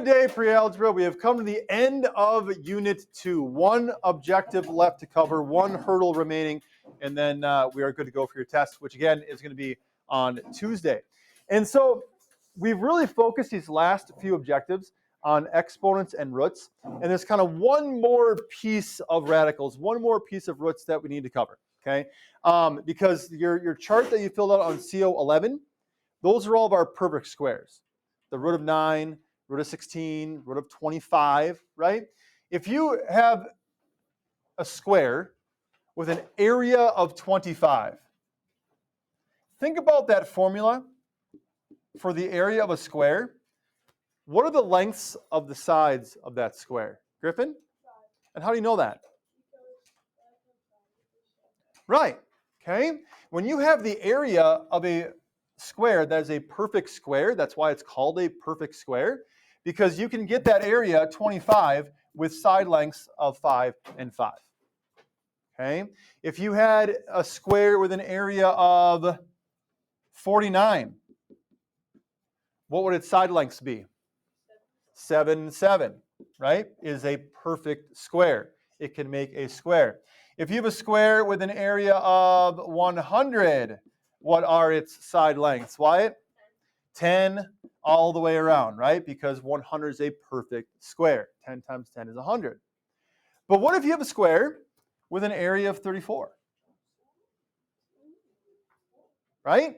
good day, pre-algebra. We have come to the end of Unit 2. One objective left to cover, one hurdle remaining, and then we are good to go for your test, which again is going to be on Tuesday. And so we've really focused these last few objectives on exponents and roots, and there's kind of one more piece of radicals, one more piece of roots that we need to cover, okay? Because your chart that you filled out on CO11, those are all of our perfect squares. The root of 9, root of 16, root of 25, right? If you have a square with an area of 25, think about that formula for the area of a square. What are the lengths of the sides of that square? Griffin? And how do you know that? Right, okay? When you have the area of a square that is a perfect square, that's why it's called a perfect square, because you can get that area, 25, with side lengths of 5 and 5. Okay? If you had a square with an area of 49, what would its side lengths be? 7 and 7, right? Is a perfect square. It can make a square. If you have a square with an area of 100, what are its side lengths, Wyatt? 10 all the way around, right? Because 100 is a perfect square. 10 times 10 is 100. But what if you have a square with an area of 34? Right?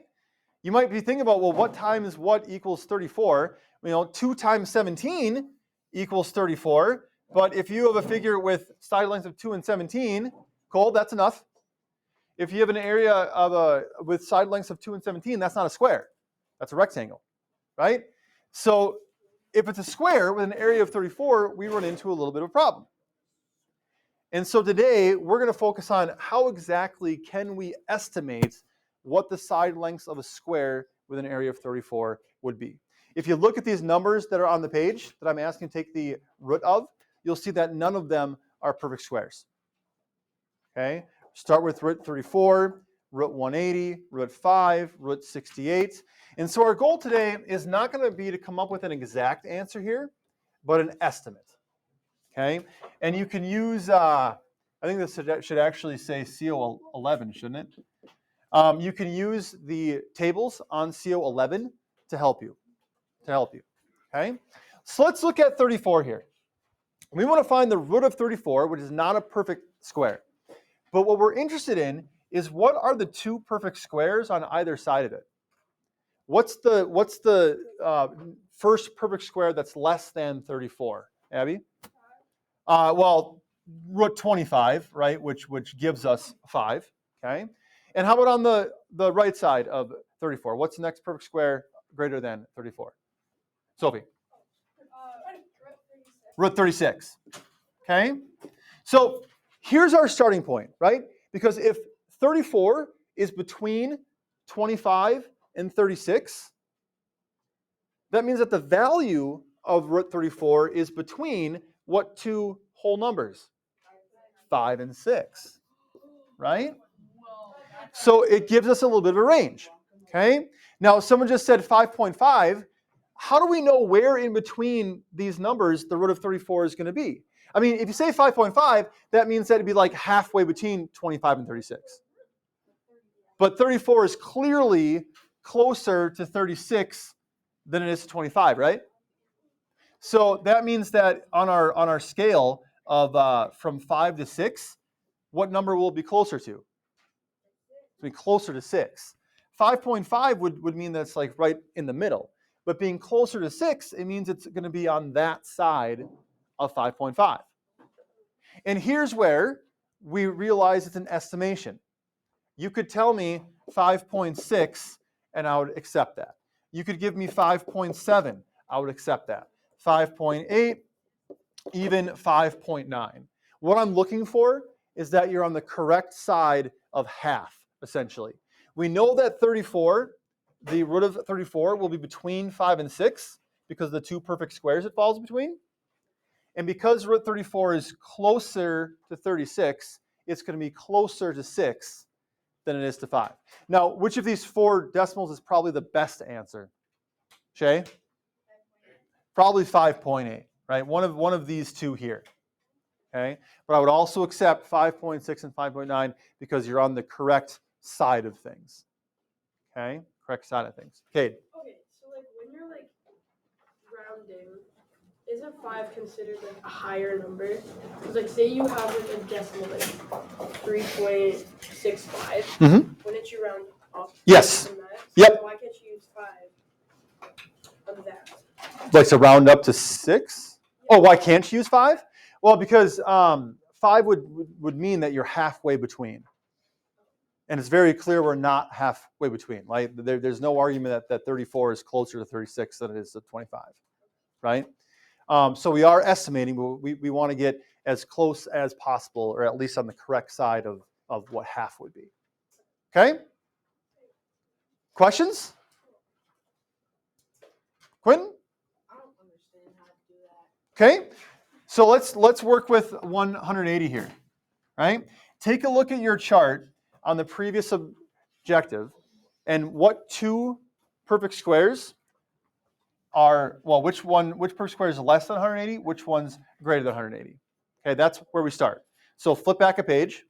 You might be thinking about, well, what times what equals 34? 2 times 17 equals 34. But if you have a figure with side lengths of 2 and 17, Cole, that's enough. If you have an area of with side lengths of 2 and 17, that's not a square. That's a rectangle, right? So if it's a square with an area of 34, we run into a little bit of a problem. And so today, we're going to focus on how exactly can we estimate what the side lengths of a square with an area of 34 would be. If you look at these numbers that are on the page that I'm asking you to take the root of, you'll see that none of them are perfect squares. Okay? Start with root 34, root 180, root 5, root 68. And so our goal today is not going to be to come up with an exact answer here, but an estimate. Okay? And you can use, I think this should actually say CO11, shouldn't it? You can use the tables on CO11 to help you. Okay? So let's look at 34 here. We want to find the root of 34, which is not a perfect square. But what we're interested in is what are the two perfect squares on either side of it? What's the first perfect square that's less than 34? Abby? Well, root 25, right, which gives us 5. Okay? And how about on the right side of 34? What's the next perfect square greater than 34? Sophie? Root 36. Okay? So here's our starting point, right? Because if 34 is between 25 and 36, that means that the value of root 34 is between what two whole numbers? 5 and 6, right? So it gives us a little bit of a range, okay? Now, someone just said 5.5. How do we know where in between these numbers the root of 34 is going to be? I mean, if you say 5.5, that means that it'd be like halfway between 25 and 36. But 34 is clearly closer to 36 than it is to 25, right? So that means that on our scale of from 5 to 6, what number will it be closer to? It'll be closer to 6. 5.5 would mean that it's like right in the middle. But being closer to 6, it means it's going to be on that side of 5.5. And here's where we realize it's an estimation. You could tell me 5.6 and I would accept that. You could give me 5.7, I would accept that. 5.8, even 5.9. What I'm looking for is that you're on the correct side of half, essentially. We know that 34, the root of 34 will be between 5 and 6 because of the two perfect squares it falls between. And because root 34 is closer to 36, it's going to be closer to 6 than it is to 5. Now, which of these four decimals is probably the best answer? Shay? Probably 5.8, right? One of these two here. Okay, but I would also accept 5.6 and 5.9 because you're on the correct side of things. Okay, correct side of things. Okay. Okay, so like when you're like rounding, isn't 5 considered like a higher number? Because like say you have like a decimal like 3.65. Mm-hmm. Wouldn't you round up? Yes. From that? So Yep. why can't you use 5 of that? Like to round up to 6? Oh, why can't you use 5? Well, because 5 would mean that you're halfway between. And it's very clear we're not halfway between. Right? There's no argument that 34 is closer to 36 than it is to 25. Right? So we are estimating, but we want to get as close as possible, or at least on the correct side of what half would be. Okay? Questions? Quentin? I don't understand how to do that. Okay? So let's work with 180 here. Right? Take a look at your chart on the previous objective, and what two perfect squares are, well, which perfect square is less than 180, which one's greater than 180. Okay, that's where we start. So flip back a page,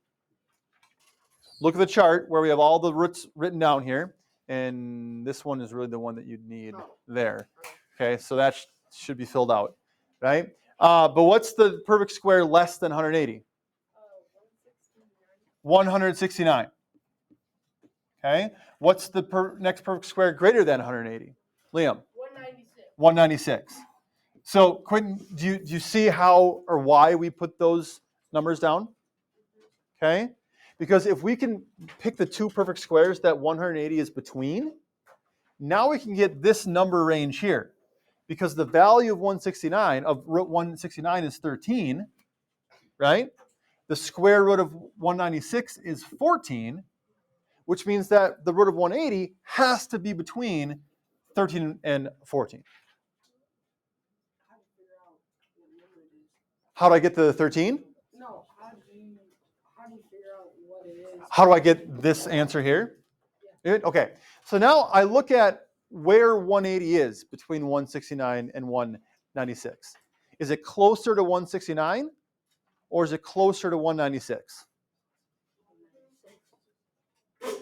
look at the chart where we have all the roots written down here, and this one is really the one that you'd need there. Okay, so that should be filled out, right? But what's the perfect square less than 180? 169. Okay, what's the next perfect square greater than 180? Liam? 196. 196. So Quentin, do you see how or why we put those numbers down? Okay, because if we can pick the two perfect squares that 180 is between, now we can get this number range here. Because the value of 169, of root 169 is 13, right? The square root of 196 is 14, which means that the root of 180 has to be between 13 and 14. How do I get to the 13? No, how do you figure out what it is? How do I get this answer here? Okay, so now I look at where 180 is between 169 and 196. Is it closer to 169 or is it closer to 196?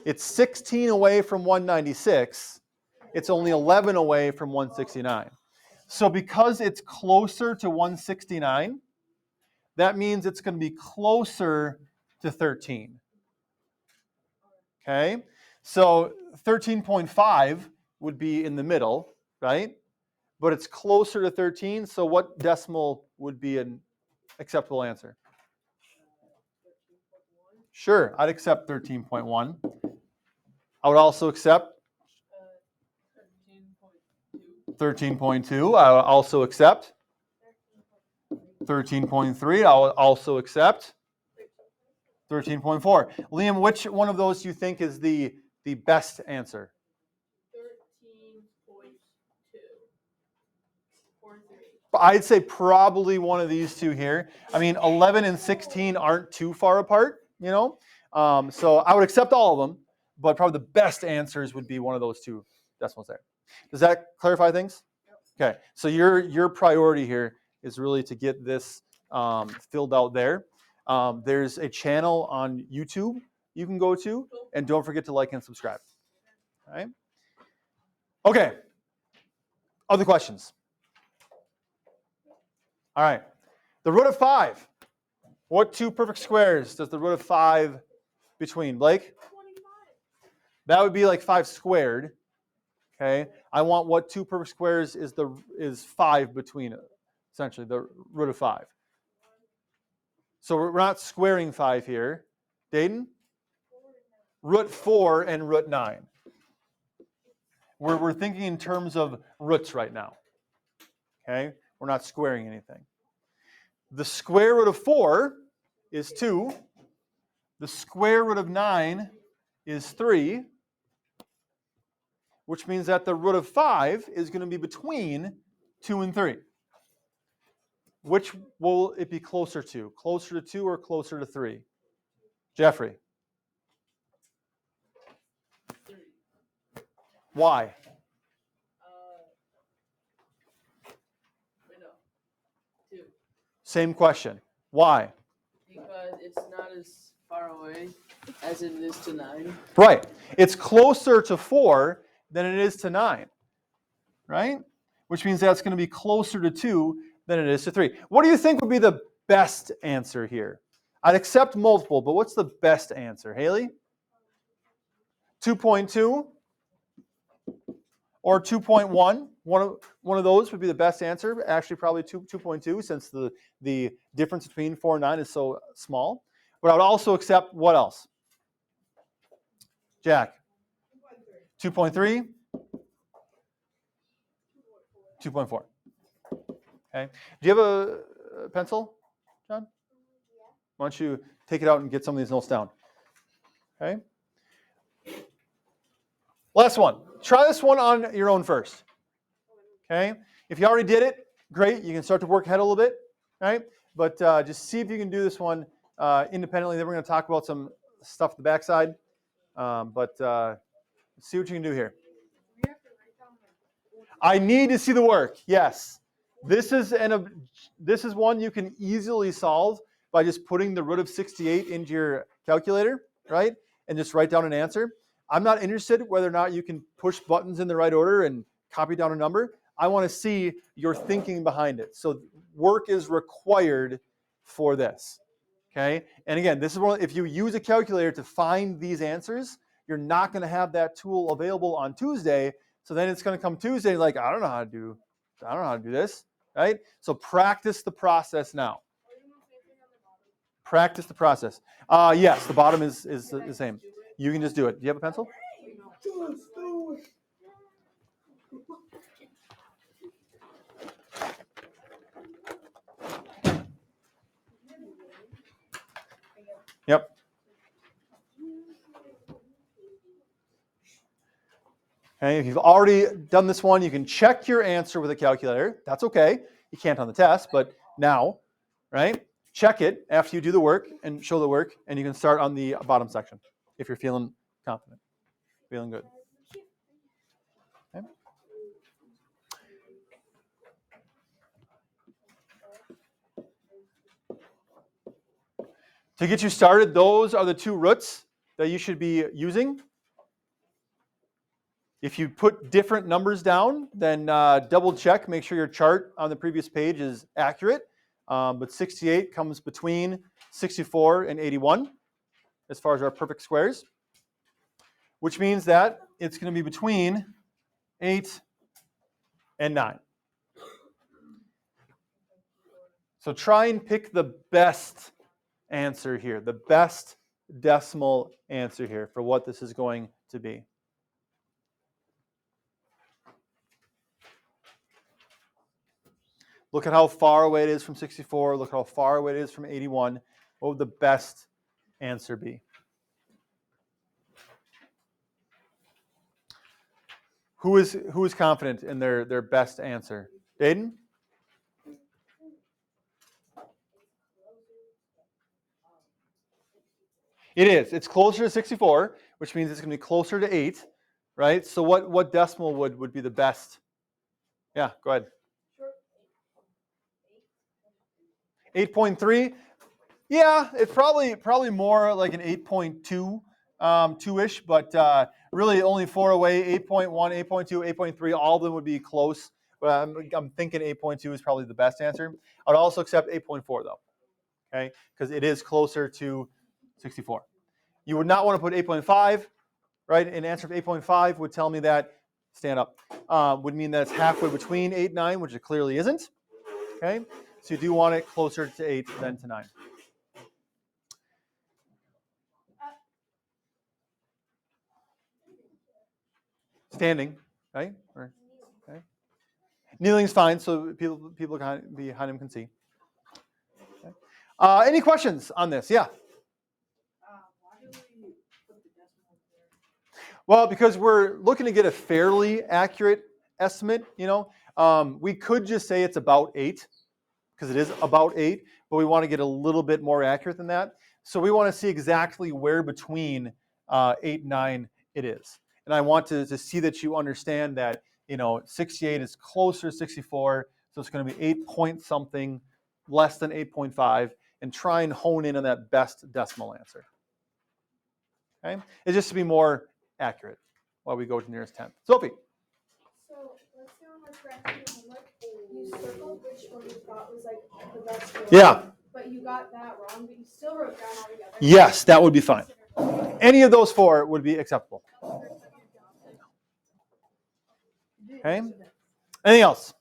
It's 16 away from 196. It's only 11 away from 169. So because it's closer to 169, that means it's going to be closer to 13. Okay? So 13.5 would be in the middle, right? But it's closer to 13, so what decimal would be an acceptable answer? Sure, I'd accept 13.1. I would also accept 13.2. I would also accept 13.3. I would also accept 13.4. Liam, which one of those do you think is the best answer? 13.2 or 3. I'd say probably one of these two here. I mean, 11 and 16 aren't too far apart, you know? So I would accept all of them, but probably the best answers would be one of those two decimals there. Does that clarify things? Okay, so your priority here is really to get this filled out there. There's a channel on YouTube you can go to, and don't forget to like and subscribe. All right? Okay, other questions? All right, the root of 5. What two perfect squares does the root of 5 between? Blake? 25. That would be like 5 squared. Okay, I want what two perfect squares is 5 between it, essentially, the root of 5. So we're not squaring 5 here. Dayton? Root 4 and root 9. We're thinking in terms of roots right now. Okay, we're not squaring anything. The square root of 4 is 2. The square root of 9 is 3, which means that the root of 5 is going to be between 2 and 3. Which will it be closer to? Closer to 2 or closer to 3? Jeffrey? 3. Why? Same question. Why? Because it's not as far away as it is to 9. Right. It's closer to 4 than it is to 9. Right? Which means that's going to be closer to 2 than it is to 3. What do you think would be the best answer here? I'd accept multiple, but what's the best answer? Haley? 2.2 or 2.1? One of those would be the best answer. Actually, probably 2.2, since the difference between 4 and 9 is so small. But I would also accept what else? Jack? 2.3? 2.4. Okay. Do you have a pencil, John? Why don't you take it out and get some of these notes down? Okay. Last one. Try this one on your own first. Okay. If you already did it, great. You can start to work ahead a little bit. Right. But just see if you can do this one independently. Then we're going to talk about some stuff at the backside. But see what you can do here. I need to see the work. Yes. This is one you can easily solve by just putting the root of 68 into your calculator, right? And just write down an answer. I'm not interested whether or not you can push buttons in the right order and copy down a number. I want to see your thinking behind it. So work is required for this. Okay? And again, this is one, if you use a calculator to find these answers, you're not going to have that tool available on Tuesday. So then it's going to come Tuesday, like, I don't know how to do this, right? So practice the process now. Practice the process. Yes, the bottom is the same. You can just do it. Do you have a pencil? Yep. Okay, if you've already done this one, you can check your answer with a calculator. That's okay. You can't on the test, but now, right? Check it after you do the work and show the work, and you can start on the bottom section if you're feeling confident, feeling good. Okay. To get you started, those are the two roots that you should be using. If you put different numbers down, then double check, make sure your chart on the previous page is accurate. But 68 comes between 64 and 81 as far as our perfect squares, which means that it's going to be between 8 and 9. So try and pick the best answer here, the best decimal answer here for what this is going to be. Look at how far away it is from 64. Look how far away it is from 81. What would the best answer be? Who is confident in their best answer? Dayton? It is. It's closer to 64, which means it's going to be closer to 8, right? So what decimal would be the best? Yeah, go ahead. 8.3? Yeah, it's probably more like an 8.2, 2-ish, but really only 4 away. 8.1, 8.2, 8.3, all of them would be close. But I'm thinking 8.2 is probably the best answer. I'd also accept 8.4 though, okay? Because it is closer to 64. You would not want to put 8.5, right? An answer of 8.5 would tell me that, stand up, would mean that it's halfway between 8 and 9, which it clearly isn't, okay? So you do want it closer to 8 than to 9. Standing, right? Okay. Kneeling's fine, so people behind him can see. Okay. Any questions on this? Yeah. Why do we put the decimal there? Well, because we're looking to get a fairly accurate estimate. We could just say it's about 8, because it is about 8, but we want to get a little bit more accurate than that. So we want to see exactly where between 8 and 9 it is. And I want to see that you understand that 68 is closer to 64, so it's going to be 8 point something less than 8.5 and try and hone in on that best decimal answer. Okay? It's just to be more accurate while we go to nearest tenth. Sophie. So let's say when we're correcting the homework, you circled which one you thought was like the best one. Yeah. But you got that wrong, but you still wrote down all the others. Yes, that would be fine. Any of those four would be acceptable. Okay. Anything else?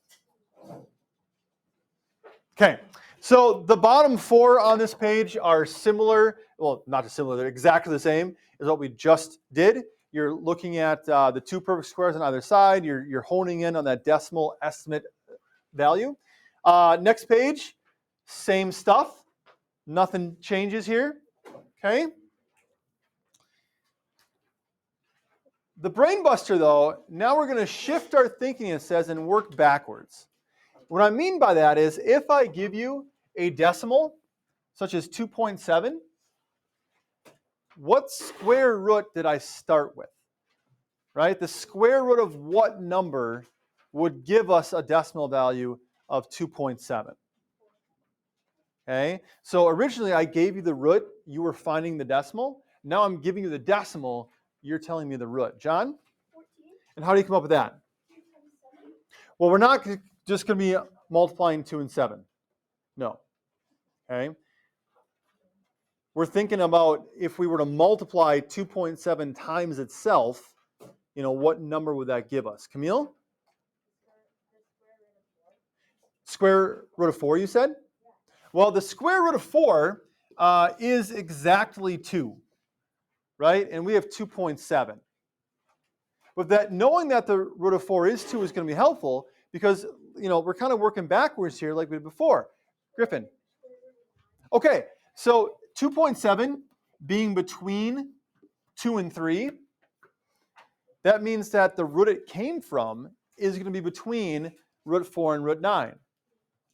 Okay. So the bottom four on this page are similar. Well, not just similar. They're exactly the same as what we just did. You're looking at the two perfect squares on either side. You're honing in on that decimal estimate value. Next page, same stuff. Nothing changes here. Okay. The brain buster, though, now we're going to shift our thinking, it says, and work backwards. What I mean by that is if I give you a decimal, such as 2.7, what square root did I start with? Right? The square root of what number would give us a decimal value of 2.7? Okay? So originally I gave you the root, you were finding the decimal. Now I'm giving you the decimal, you're telling me the root. John? 14. And how do you come up with that? 2 times 7. Well, we're not just going to be multiplying 2 and 7. No. Okay? We're thinking about if we were to multiply 2.7 times itself, what number would that give us? Camille? Square root of 4, you said? Well, the square root of 4 is exactly 2, right? And we have 2.7. But that knowing that the root of 4 is 2 is going to be helpful because, we're kind of working backwards here like we did before. Griffin. Okay, so 2.7 being between 2 and 3, that means that the root it came from is going to be between root 4 and root 9.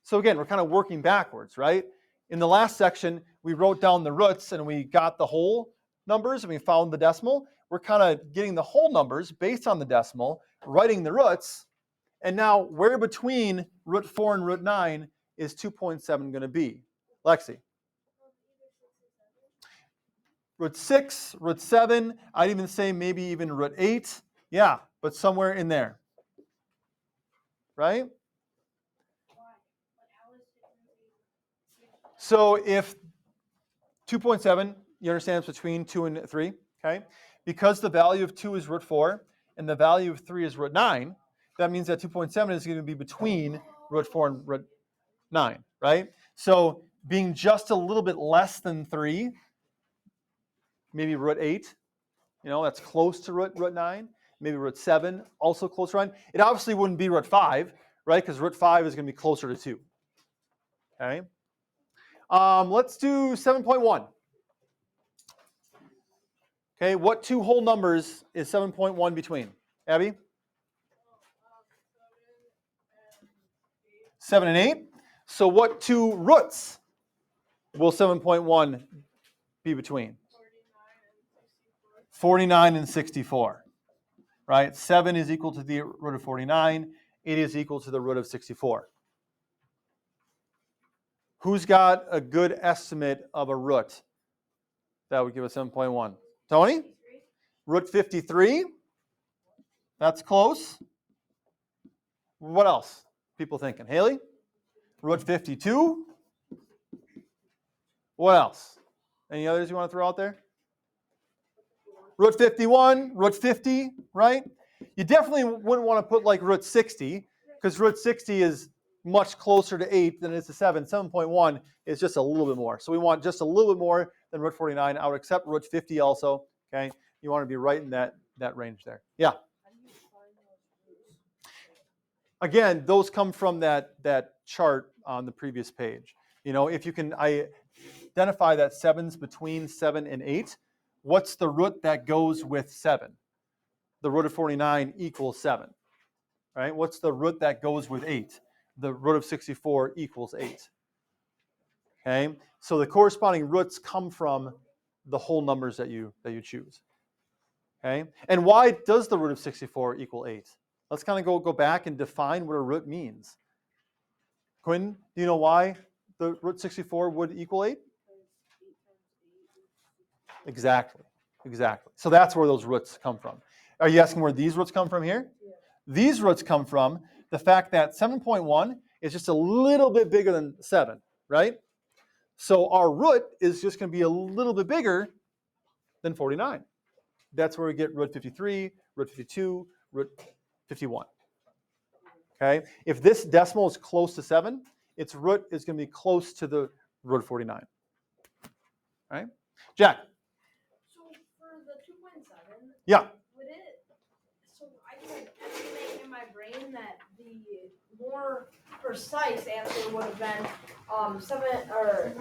So again, we're kind of working backwards, right? In the last section, we wrote down the roots and we got the whole numbers and we found the decimal. We're kind of getting the whole numbers based on the decimal, writing the roots, and now where between root 4 and root 9 is 2.7 going to be? Lexi. Root 6, root 7, I'd even say maybe even root 8. Yeah, but somewhere in there. Right? So if 2.7, you understand it's between 2 and 3, okay? Because the value of 2 is root 4 and the value of 3 is root 9, that means that 2.7 is going to be between root 4 and root 9, right? So being just a little bit less than 3, maybe root 8, that's close to root 9. Maybe root 7, also close to 9. It obviously wouldn't be root 5, right? Because root 5 is going to be closer to 2. Okay? Let's do 7.1. Okay, what two whole numbers is 7.1 between? Abby? 7 and 8. So what two roots will 7.1 be between? 49 and 64. Right? 7 is equal to the root of 49. 8 is equal to the root of 64. Who's got a good estimate of a root that would give us 7.1? Tony? Root 53. That's close. What else? People thinking. Haley? Root 52. What else? Any others you want to throw out there? Root 51, root 50, right? You definitely wouldn't want to put like root 60 because root 60 is much closer to 8 than it is to 7. 7.1 is just a little bit more. So we want just a little bit more than root 49. I would accept root 50 also, okay? You want to be right in that range there. Yeah? Again, those come from that chart on the previous page. If you can identify that 7's between 7 and 8, what's the root that goes with 7? The root of 49 equals 7. Right? What's the root that goes with 8? The root of 64 equals 8. Okay? So the corresponding roots come from the whole numbers that you choose. Okay? And why does the root of 64 equal 8? Let's kind of go back and define what a root means. Quinn, do you know why the root 64 would equal 8? Exactly. So that's where those roots come from. Are you asking where these roots come from here? Yeah. These roots come from the fact that 7.1 is just a little bit bigger than 7, right? So our root is just going to be a little bit bigger than 49. That's where we get root 53, root 52, root 51. Okay? If this decimal is close to 7, its root is going to be close to the root 49. Right? Jack? So for the 2.7, Yeah. would it? So I can estimate in my brain that the more precise answer would have been 7 or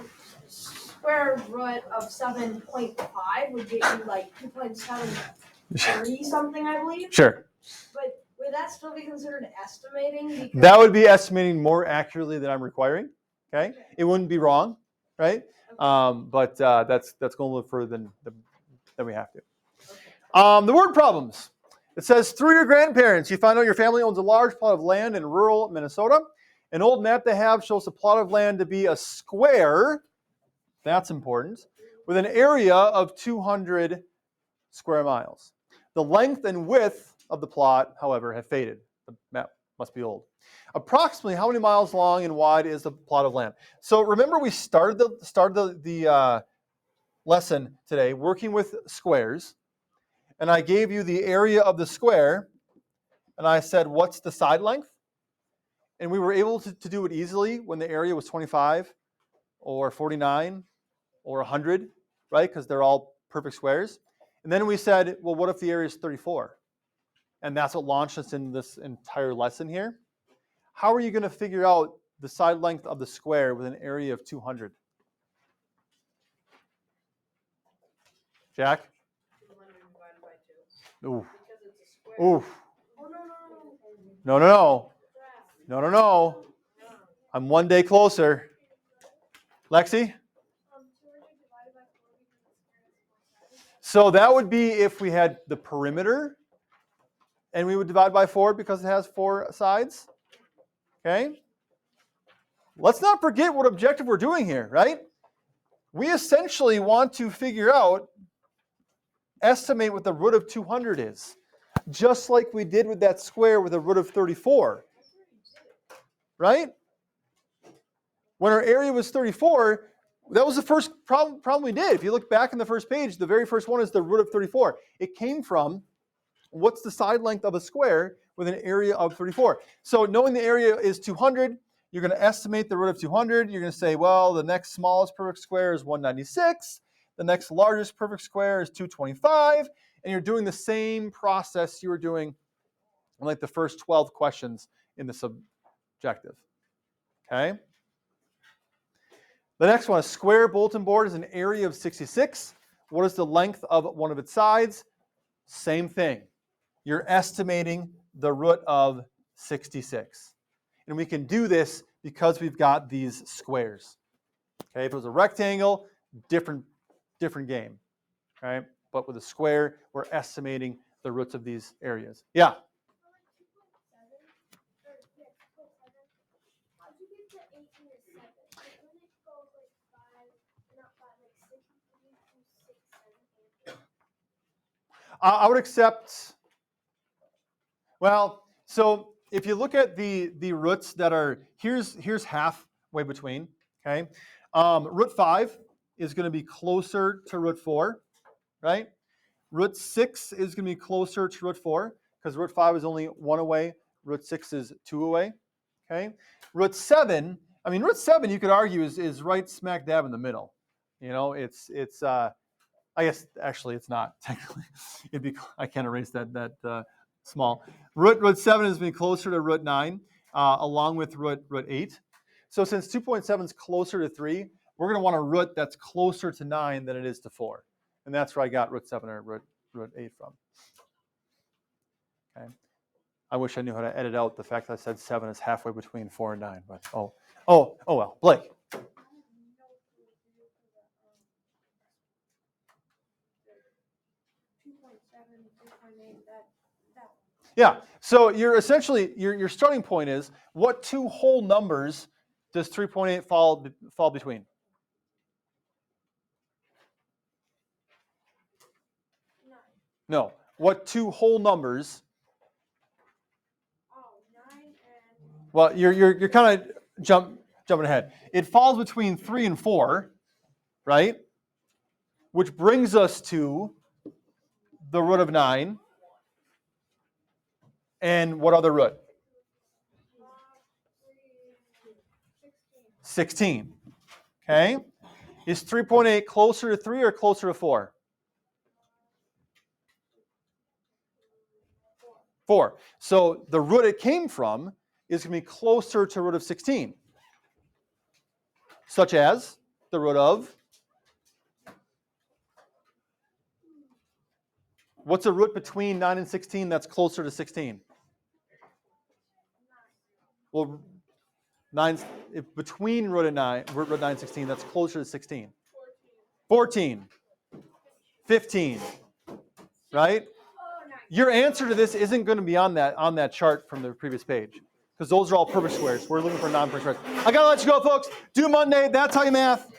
square root of 7.5 would get you like 2.73 something, I believe. Sure. But would that still be considered estimating? Because That would be estimating more accurately than I'm requiring. Okay? It wouldn't be wrong, right? But that's going a little further than we have to. The word problems. It says, through your grandparents, you find out your family owns a large plot of land in rural Minnesota. An old map they have shows the plot of land to be a square, that's important, with an area of 200 square miles. The length and width of the plot, however, have faded. The map must be old. Approximately how many miles long and wide is the plot of land? So remember we started the lesson today working with squares, and I gave you the area of the square, and I said, what's the side length? And we were able to do it easily when the area was 25 or 49 or 100, right? Because they're all perfect squares. And then we said, well, what if the area is 34? And that's what launched us in this entire lesson here. How are you going to figure out the side length of the square with an area of 200? Jack? 200 divided by 2. Oof. Because it's a square. Oof. oh no. No. I'm one day closer. Lexi? 200 divided by 4 because the square is 4 sides. So that would be if we had the perimeter, and we would divide by 4 because it has 4 sides. Okay? Let's not forget what objective we're doing here, right? We essentially want to estimate what the root of 200 is, just like we did with that square with a root of 34, right? When our area was 34, that was the first problem we did. If you look back in the first page, the very first one is the root of 34. It came from what's the side length of a square with an area of 34. So knowing the area is 200, you're going to estimate the root of 200. You're going to say, well, the next smallest perfect square is 196. The next largest perfect square is 225. And you're doing the same process you were doing in like the first 12 questions in the subjective. Okay? The next one, a square bulletin board is an area of 66. What is the length of one of its sides? Same thing. You're estimating the root of 66. And we can do this because we've got these squares. Okay, if it was a rectangle, different game. Right? But with a square, we're estimating the roots of these areas. Yeah? How'd you get to 8 and 7? Like when it goes like 5, not 5, like 6, 3, 2, 6, 7, 8. I would accept, well, so if you look at the roots that are, here's halfway between, okay? Root 5 is going to be closer to root 4, right? Root 6 is going to be closer to root 4 because root 5 is only 1 away. Root 6 is 2 away, okay? Root 7 you could argue is right smack dab in the middle. You know, it's I guess actually it's not technically. I can't erase that small. Root 7 is being closer to root 9, along with root 8. So since 2.7 is closer to 3, we're going to want a root that's closer to 9 than it is to 4, and that's where I got root 7 or root 8 from. Okay. I wish I knew how to edit out the fact that I said 7 is halfway between 4 and 9, but oh well. Blake. Yeah. So you're essentially your starting point is what two whole numbers does 3.8 fall between? No. What two whole numbers? Oh, 9 and Well, you're kind of jumping ahead. It falls between 3 and 4, right? Which brings us to the root of 9. And what other root? 16. Okay? Is 3.8 closer to 3 or closer to 4? 4. So the root it came from is going to be closer to root of 16. Such as the root of, what's a root between 9 and 16 that's closer to 16? Well, 9's between root of 9 and 16 that's closer to 16. 14. 15. Right? Your answer to this isn't going to be on that chart from the previous page, because those are all perfect squares. We're looking for non-perfect squares. I gotta let you go, folks. Do Monday. That's how you math.